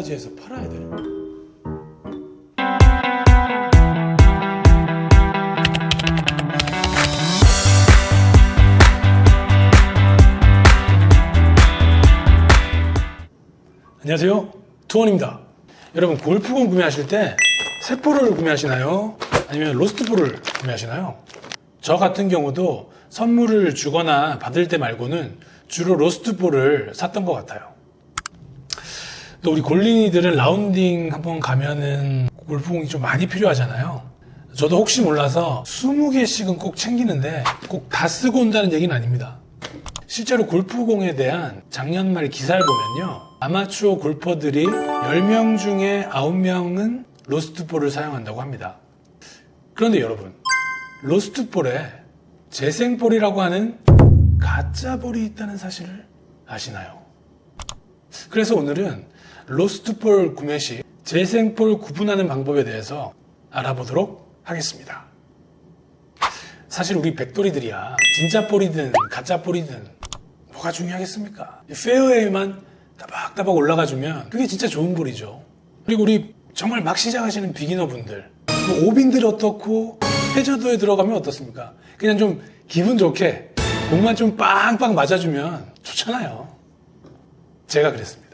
구분까지 해서 팔아야 돼요. 안녕하세요, 투원입니다. 여러분, 골프공 구매하실 때 셋볼을 구매하시나요? 아니면 로스트볼을 구매하시나요? 저 같은 경우도 선물을 주거나 받을 때 말고는 주로 로스트볼을 샀던 것 같아요. 또 우리 골린이들은 라운딩 한번 가면은 골프공이 좀 많이 필요하잖아요. 저도 혹시 몰라서 20개씩은 꼭 챙기는데 꼭 다 쓰고 온다는 얘기는 아닙니다. 실제로 골프공에 대한 작년 말 기사를 보면요, 아마추어 골퍼들이 10명 중에 9명은 로스트볼을 사용한다고 합니다. 그런데 여러분, 로스트볼에 재생볼이라고 하는 가짜볼이 있다는 사실을 아시나요? 그래서 오늘은 로스트볼 구매 시 재생볼 구분하는 방법에 대해서 알아보도록 하겠습니다. 사실 우리 백돌이들이야 진짜 볼이든 가짜 볼이든 뭐가 중요하겠습니까? 페어웨이만 따박따박 올라가주면 그게 진짜 좋은 볼이죠. 그리고 우리 정말 막 시작하시는 비기너분들, 뭐 오빈들이 어떻고 해저드에 들어가면 어떻습니까? 그냥 좀 기분 좋게 공만 좀 빵빵 맞아주면 좋잖아요. 제가 그랬습니다.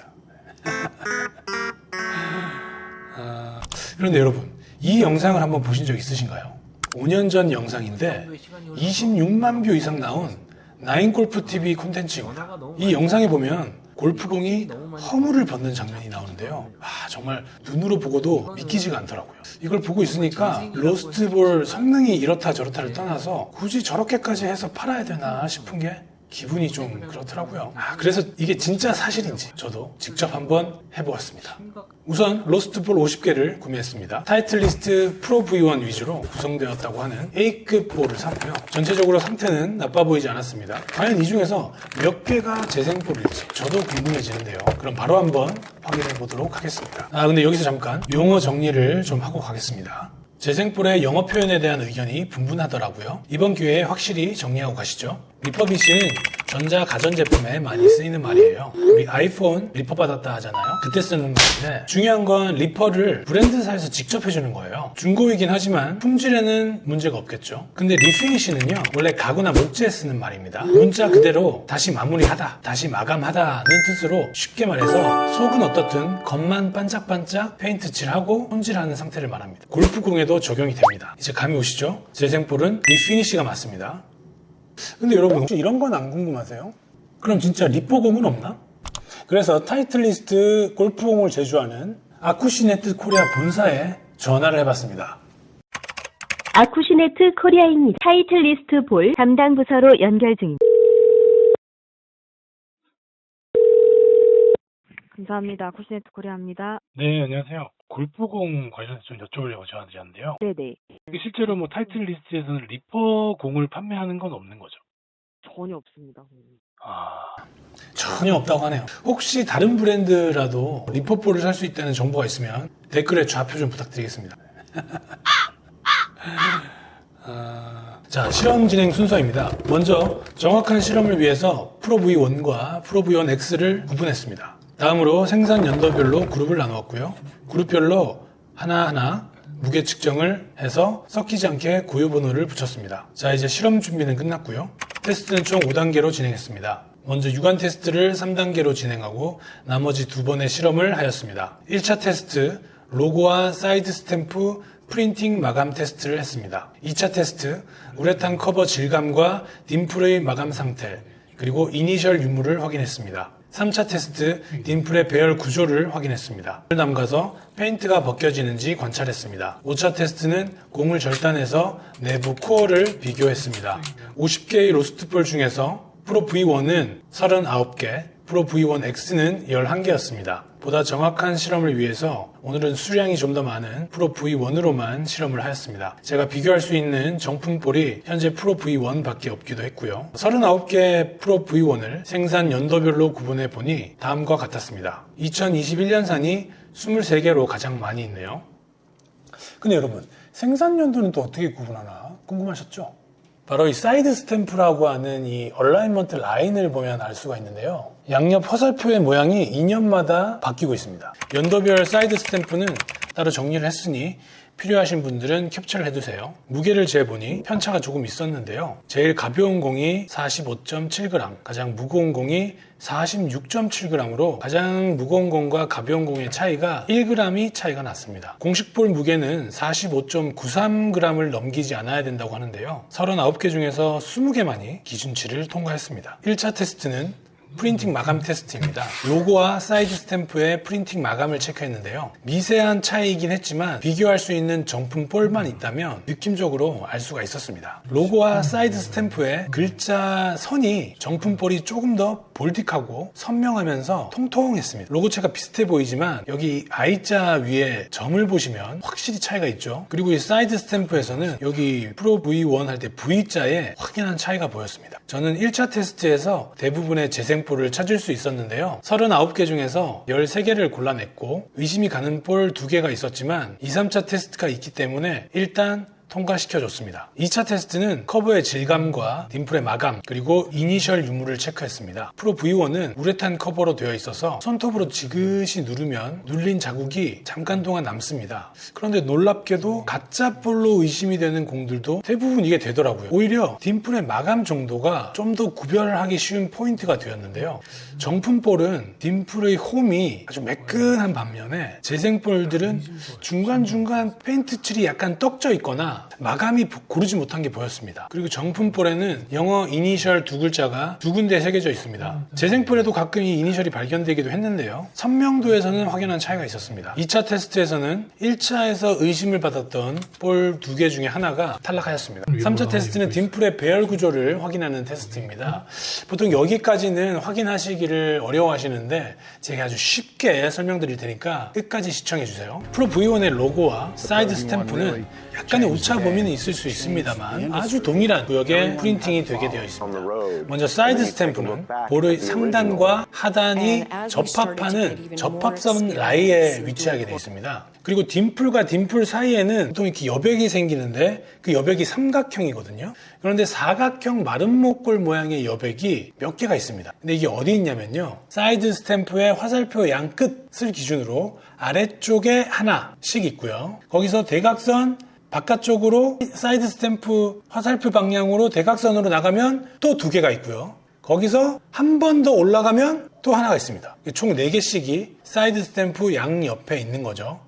그런데 여러분, 이 영상을 한번 보신 적 있으신가요? 5년 전 영상인데 26만 뷰 이상 나온 나인골프TV 콘텐츠입니다. 이 영상에 보면 골프공이 허물을 벗는 장면이 나오는데요. 정말 눈으로 보고도 믿기지가 않더라고요. 이걸 보고 있으니까 로스트볼 성능이 이렇다 저렇다를 떠나서 굳이 저렇게까지 해서 팔아야 되나 싶은 게 기분이 좀 그렇더라고요. 그래서 이게 진짜 사실인지 저도 직접 한번 해보았습니다. 우선 로스트볼 50개를 구매했습니다. 타이틀리스트 프로 V1 위주로 구성되었다고 하는 A급 볼을 샀고요. 전체적으로 상태는 나빠 보이지 않았습니다. 과연 이 중에서 몇 개가 재생볼일지 저도 궁금해지는데요. 그럼 바로 한번 확인해 보도록 하겠습니다. 근데 여기서 잠깐 용어 정리를 좀 하고 가겠습니다. 재생볼의 영어 표현에 대한 의견이 분분하더라고요. 이번 기회에 확실히 정리하고 가시죠. 리퍼빗은 전자 가전제품에 많이 쓰이는 말이에요. 우리 아이폰 리퍼 받았다 하잖아요. 그때 쓰는 말인데, 중요한 건 리퍼를 브랜드사에서 직접 해주는 거예요. 중고이긴 하지만 품질에는 문제가 없겠죠. 근데 리피니시는요, 원래 가구나 목재에 쓰는 말입니다. 문자 그대로 다시 마무리하다, 다시 마감하다는 뜻으로 쉽게 말해서 속은 어떻든 겉만 반짝반짝 페인트 칠하고 손질하는 상태를 말합니다. 골프공에도 적용이 됩니다. 이제 감이 오시죠? 재생볼은 리피니시가 맞습니다. 근데 여러분, 혹시 이런 건 안 궁금하세요? 그럼 진짜 리퍼공은 없나? 그래서 타이틀리스트 골프공을 제조하는 아쿠시네트 코리아 본사에 전화를 해봤습니다. 아쿠시네트 코리아입니다. 타이틀리스트 볼 담당 부서로 연결 중입니다. 감사합니다. 아쿠시네트 코리아입니다. 네, 안녕하세요. 골프공 관련해서 좀 여쭤보려고 전화드렸는데요. 네네. 실제로 뭐 타이틀리스트에서는 리퍼공을 판매하는 건 없는 거죠? 전혀 없습니다. 전혀 없다고 하네요. 혹시 다른 브랜드라도 리퍼볼을 살 수 있다는 정보가 있으면 댓글에 좌표 좀 부탁드리겠습니다. 자, 실험 진행 순서입니다. 먼저 정확한 실험을 위해서 프로 V1과 프로 V1 X를 구분했습니다. 다음으로 생산 연도별로 그룹을 나누었고요. 그룹별로 하나하나 무게 측정을 해서 섞이지 않게 고유 번호를 붙였습니다. 자, 이제 실험 준비는 끝났고요. 테스트는 총 5단계로 진행했습니다. 먼저 유관 테스트를 3단계로 진행하고 나머지 2번의 실험을 하였습니다. 1차 테스트, 로고와 사이드 스탬프 프린팅 마감 테스트를 했습니다. 2차 테스트, 우레탄 커버 질감과 딤플의 마감 상태, 그리고 이니셜 유무를 확인했습니다. 3차 테스트, 딤플의 배열 구조를 확인했습니다. 담가서 페인트가 벗겨지는지 관찰했습니다. 5차 테스트는 공을 절단해서 내부 코어를 비교했습니다. 50개의 로스트볼 중에서 프로 V1은 39개, 프로 V1 X는 11개였습니다. 보다 정확한 실험을 위해서 오늘은 수량이 좀 더 많은 프로 V1으로만 실험을 하였습니다. 제가 비교할 수 있는 정품볼이 현재 프로 V1 밖에 없기도 했고요. 39개 프로 V1을 생산 연도별로 구분해 보니 다음과 같았습니다. 2021년산이 23개로 가장 많이 있네요. 근데 여러분, 생산 연도는 또 어떻게 구분하나 궁금하셨죠? 바로 이 사이드 스탬프라고 하는 이 얼라인먼트 라인을 보면 알 수가 있는데요. 양옆 화살표의 모양이 2년마다 바뀌고 있습니다. 연도별 사이드 스탬프는 따로 정리를 했으니 필요하신 분들은 캡처를 해두세요. 무게를 재보니 편차가 조금 있었는데요. 제일 가벼운 공이 45.7g, 가장 무거운 공이 46.7g으로 가장 무거운 공과 가벼운 공의 차이가 1g이 차이가 났습니다. 공식 볼 무게는 45.93g을 넘기지 않아야 된다고 하는데요. 39개 중에서 20개만이 기준치를 통과했습니다. 1차 테스트는 프린팅 마감 테스트입니다. 로고와 사이드 스탬프의 프린팅 마감을 체크했는데요. 미세한 차이이긴 했지만 비교할 수 있는 정품 볼만 있다면 느낌적으로 알 수가 있었습니다. 로고와 사이드 스탬프의 글자 선이 정품 볼이 조금 더 볼딕하고 선명하면서 통통했습니다. 로고체가 비슷해 보이지만 여기 I자 위에 점을 보시면 확실히 차이가 있죠. 그리고 이 사이드 스탬프에서는 여기 프로 V1 할 때 V자에 확연한 차이가 보였습니다. 저는 1차 테스트에서 대부분의 재생볼을 찾을 수 있었는데요. 39개 중에서 13개를 골라냈고 의심이 가는 볼 2개가 있었지만 2, 3차 테스트가 있기 때문에 일단 통과시켜줬습니다. 2차 테스트는 커버의 질감과 딤플의 마감 그리고 이니셜 유무를 체크했습니다. 프로 V1은 우레탄 커버로 되어 있어서 손톱으로 지그시 누르면 눌린 자국이 잠깐 동안 남습니다. 그런데 놀랍게도 가짜 볼로 의심이 되는 공들도 대부분 이게 되더라고요. 오히려 딤플의 마감 정도가 좀 더 구별하기 쉬운 포인트가 되었는데요. 정품 볼은 딤플의 홈이 아주 매끈한 반면에 재생볼들은 중간중간 페인트 칠이 약간 떡져 있거나 마감이 고르지 못한 게 보였습니다. 그리고 정품 볼에는 영어 이니셜 2글자가 2군데 새겨져 있습니다. 재생볼에도 가끔 이 이니셜이 발견되기도 했는데요. 선명도에서는 확연한 차이가 있었습니다. 2차 테스트에서는 1차에서 의심을 받았던 볼 2개 중에 하나가 탈락하였습니다. 3차 테스트는 딤플의 배열 구조를 확인하는 테스트입니다. 보통 여기까지는 확인하시기를 어려워하시는데 제가 아주 쉽게 설명드릴 테니까 끝까지 시청해주세요. 프로 V1의 로고와 사이드 스탬프는 약간의 오차 범위는 있을 수 있습니다만 아주 동일한 구역에 프린팅이 되게 되어 있습니다. 먼저 사이드 스탬프는 볼의 상단과 하단이 접합하는 접합선 라인에 위치하게 되어 있습니다. 그리고 딤플과 딤플 사이에는 보통 이렇게 여백이 생기는데 그 여백이 삼각형이거든요. 그런데 사각형 마름모꼴 모양의 여백이 몇 개가 있습니다. 근데 이게 어디 있냐면요. 사이드 스탬프의 화살표 양 끝을 기준으로 아래쪽에 하나씩 있고요. 거기서 대각선 바깥쪽으로 사이드 스탬프 화살표 방향으로 대각선으로 나가면 또 2개가 있고요. 거기서 한 번 더 올라가면 또 하나가 있습니다. 총 4개씩이 사이드 스탬프 양 옆에 있는 거죠.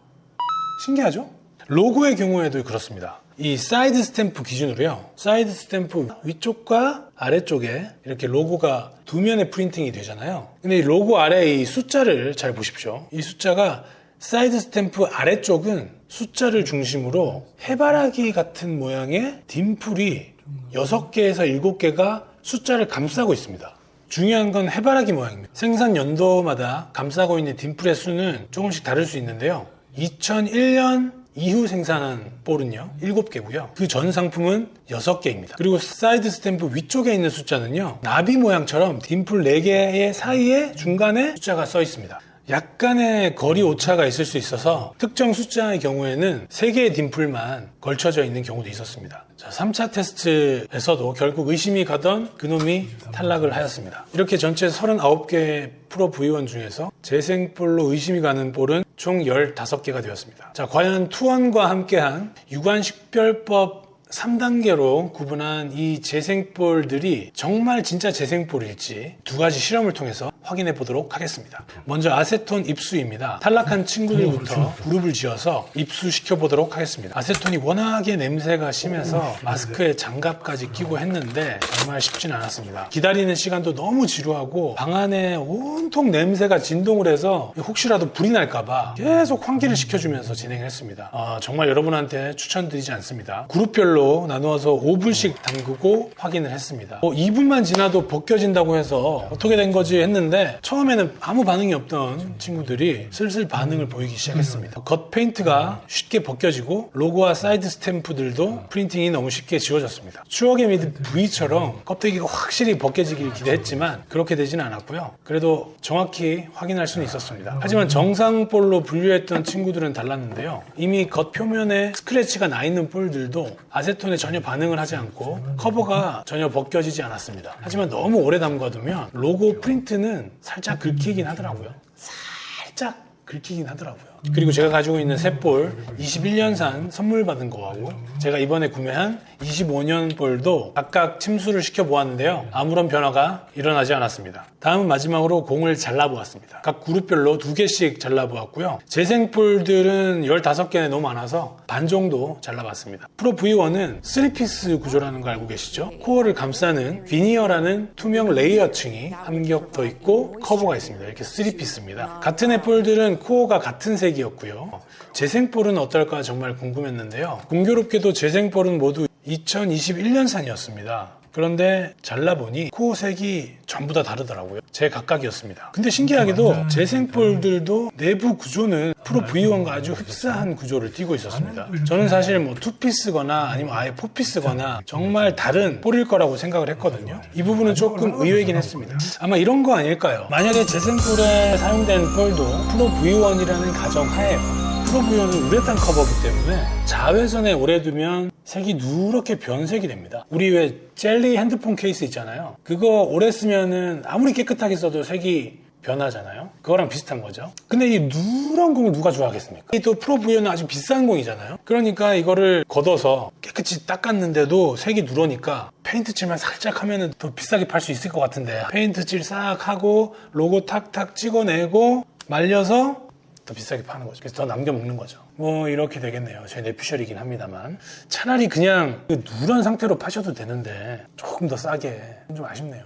신기하죠? 로고의 경우에도 그렇습니다. 이 사이드 스탬프 기준으로요. 사이드 스탬프 위쪽과 아래쪽에 이렇게 로고가 2면에 프린팅이 되잖아요. 근데 이 로고 아래 이 숫자를 잘 보십시오. 이 숫자가 사이드 스탬프 아래쪽은 숫자를 중심으로 해바라기 같은 모양의 딤플이 6개에서 7개가 숫자를 감싸고 있습니다. 중요한 건 해바라기 모양입니다. 생산 연도마다 감싸고 있는 딤플의 수는 조금씩 다를 수 있는데요. 2001년 이후 생산한 볼은요 7개고요. 그 전 상품은 6개입니다. 그리고 사이드 스탬프 위쪽에 있는 숫자는요 나비 모양처럼 딤플 4개의 사이에 중간에 숫자가 써 있습니다. 약간의 거리 오차가 있을 수 있어서 특정 숫자의 경우에는 3개의 딤플만 걸쳐져 있는 경우도 있었습니다. 자, 3차 테스트에서도 결국 의심이 가던 그놈이 탈락을 하였습니다. 이렇게 전체 39개 프로 V1 중에서 재생볼로 의심이 가는 볼은 총 15개가 되었습니다. 자, 과연 투원과 함께한 유관식별법 3단계로 구분한 이 재생볼들이 정말 진짜 재생볼일지 2가지 실험을 통해서 확인해 보도록 하겠습니다. 먼저 아세톤 입수입니다. 탈락한 친구들부터 그룹을 지어서 입수시켜 보도록 하겠습니다. 아세톤이 워낙에 냄새가 심해서 마스크에 장갑까지 끼고 했는데 정말 쉽지는 않았습니다. 기다리는 시간도 너무 지루하고 방 안에 온통 냄새가 진동을 해서 혹시라도 불이 날까봐 계속 환기를 시켜주면서 진행을 했습니다. 정말 여러분한테 추천드리지 않습니다. 그룹별로 나누어서 5분씩 담그고 확인을 했습니다. 2분만 지나도 벗겨진다고 해서 어떻게 된 거지 했는데 했는데 처음에는 아무 반응이 없던 친구들이 슬슬 반응을 보이기 시작했습니다. 겉 페인트가 쉽게 벗겨지고 로고와 사이드 스탬프들도 프린팅이 너무 쉽게 지워졌습니다. 추억의 미드 V처럼 껍데기가 확실히 벗겨지길 기대했지만 그렇게 되지는 않았고요. 그래도 정확히 확인할 수는 있었습니다. 하지만 정상 볼로 분류했던 친구들은 달랐는데요. 이미 겉 표면에 스크래치가 나 있는 볼들도 아세톤에 전혀 반응을 하지 않고 커버가 전혀 벗겨지지 않았습니다. 하지만 너무 오래 담가두면 로고 프린트는 살짝 긁히긴 하더라고요. 살짝 긁히긴 하더라고요. 그리고 제가 가지고 있는 새 볼 21년산 선물 받은 거하고 제가 이번에 구매한 25년 볼도 각각 침수를 시켜 보았는데요. 아무런 변화가 일어나지 않았습니다. 다음은 마지막으로 공을 잘라보았습니다. 각 그룹별로 2개씩 잘라보았고요. 재생 볼들은 15개는 너무 많아서 반 정도 잘라봤습니다. 프로 V1은 3피스 구조라는 거 알고 계시죠? 코어를 감싸는 비니어라는 투명 레이어층이 함격돼 있고 커버가 있습니다. 이렇게 3피스입니다. 같은 애 볼들은 코어가 같은 색이었고요. 재생볼은 어떨까 정말 궁금했는데요. 공교롭게도 재생볼은 모두 2021년산이었습니다. 그런데 잘라보니 코어 색이 전부 다 다르더라고요. 제 각각이었습니다. 근데 신기하게도 재생볼들도 내부 구조는 프로 V1과 아주 흡사한 구조를 띠고 있었습니다. 저는 사실 뭐 2피스거나 아니면 아예 4피스거나 정말 다른 볼일 거라고 생각을 했거든요. 이 부분은 조금 의외이긴 했습니다. 아마 이런 거 아닐까요? 만약에 재생볼에 사용된 볼도 프로 V1이라는 가정하에요. 프로 V1은 우레탄 커버이기 때문에 자외선에 오래 두면 색이 누렇게 변색이 됩니다. 우리 왜 젤리 핸드폰 케이스 있잖아요. 그거 오래 쓰면은 아무리 깨끗하게 써도 색이 변하잖아요. 그거랑 비슷한 거죠. 근데 이 누런 공을 누가 좋아하겠습니까? 이 또 프로 V1은 아주 비싼 공이잖아요. 그러니까 이거를 걷어서 깨끗이 닦았는데도 색이 누러니까 페인트 칠만 살짝 하면은 더 비싸게 팔 수 있을 것 같은데 페인트 칠 싹 하고 로고 탁탁 찍어내고 말려서 더 비싸게 파는 거죠. 그래서 더 남겨 먹는 거죠. 뭐 이렇게 되겠네요. 제 내피셜이긴 합니다만 차라리 그냥 누런 상태로 파셔도 되는데 조금 더 싸게 좀 아쉽네요.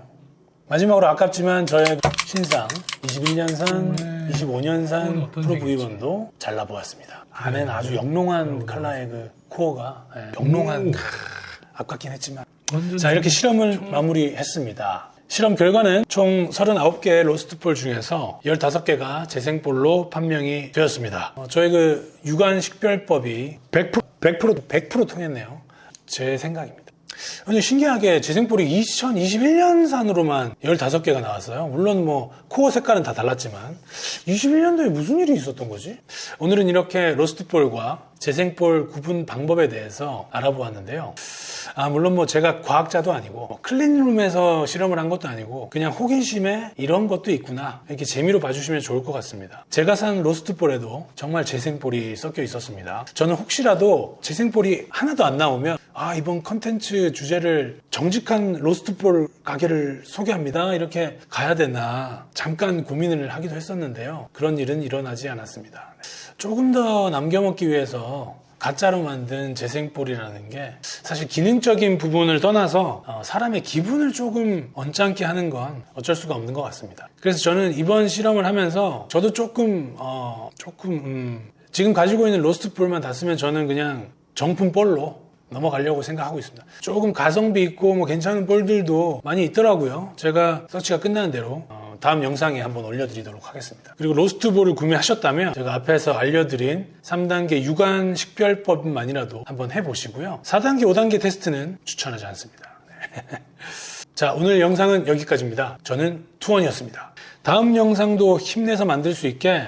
마지막으로 아깝지만 저의 신상 21년산, 25년산 프로 V1도 잘라보았습니다. 안에는 아주 영롱한 컬러의 그 코어가 영롱한 아깝긴 했지만 자 이렇게 실험을 마무리했습니다. 실험 결과는 총 39개의 로스트볼 중에서 15개가 재생볼로 판명이 되었습니다. 저희 그 유관 식별법이 100% 통했네요. 제 생각입니다. 근데 신기하게 재생볼이 2021년산으로만 15개가 나왔어요. 물론 뭐 코어 색깔은 다 달랐지만 21년도에 무슨 일이 있었던 거지? 오늘은 이렇게 로스트볼과 재생볼 구분 방법에 대해서 알아보았는데요. 물론 뭐 제가 과학자도 아니고 클린룸에서 실험을 한 것도 아니고 그냥 호기심에 이런 것도 있구나 이렇게 재미로 봐주시면 좋을 것 같습니다. 제가 산 로스트볼에도 정말 재생볼이 섞여 있었습니다. 저는 혹시라도 재생볼이 하나도 안 나오면 이번 컨텐츠 주제를 정직한 로스트볼 가게를 소개합니다 이렇게 가야 되나 잠깐 고민을 하기도 했었는데요. 그런 일은 일어나지 않았습니다. 조금 더 남겨먹기 위해서 가짜로 만든 재생볼이라는 게 사실 기능적인 부분을 떠나서 사람의 기분을 조금 언짢게 하는 건 어쩔 수가 없는 것 같습니다. 그래서 저는 이번 실험을 하면서 저도 조금 지금 가지고 있는 로스트볼만 다 쓰면 저는 그냥 정품 볼로 넘어가려고 생각하고 있습니다. 조금 가성비 있고 뭐 괜찮은 볼들도 많이 있더라고요. 제가 서치가 끝나는 대로 다음 영상에 한번 올려드리도록 하겠습니다. 그리고 로스트볼을 구매하셨다면 제가 앞에서 알려드린 3단계 유관 식별법만이라도 한번 해보시고요. 4단계, 5단계 테스트는 추천하지 않습니다. 자, 오늘 영상은 여기까지입니다. 저는 투원이었습니다. 다음 영상도 힘내서 만들 수 있게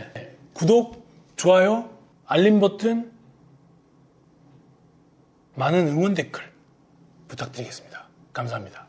구독, 좋아요, 알림 버튼, 많은 응원 댓글 부탁드리겠습니다. 감사합니다.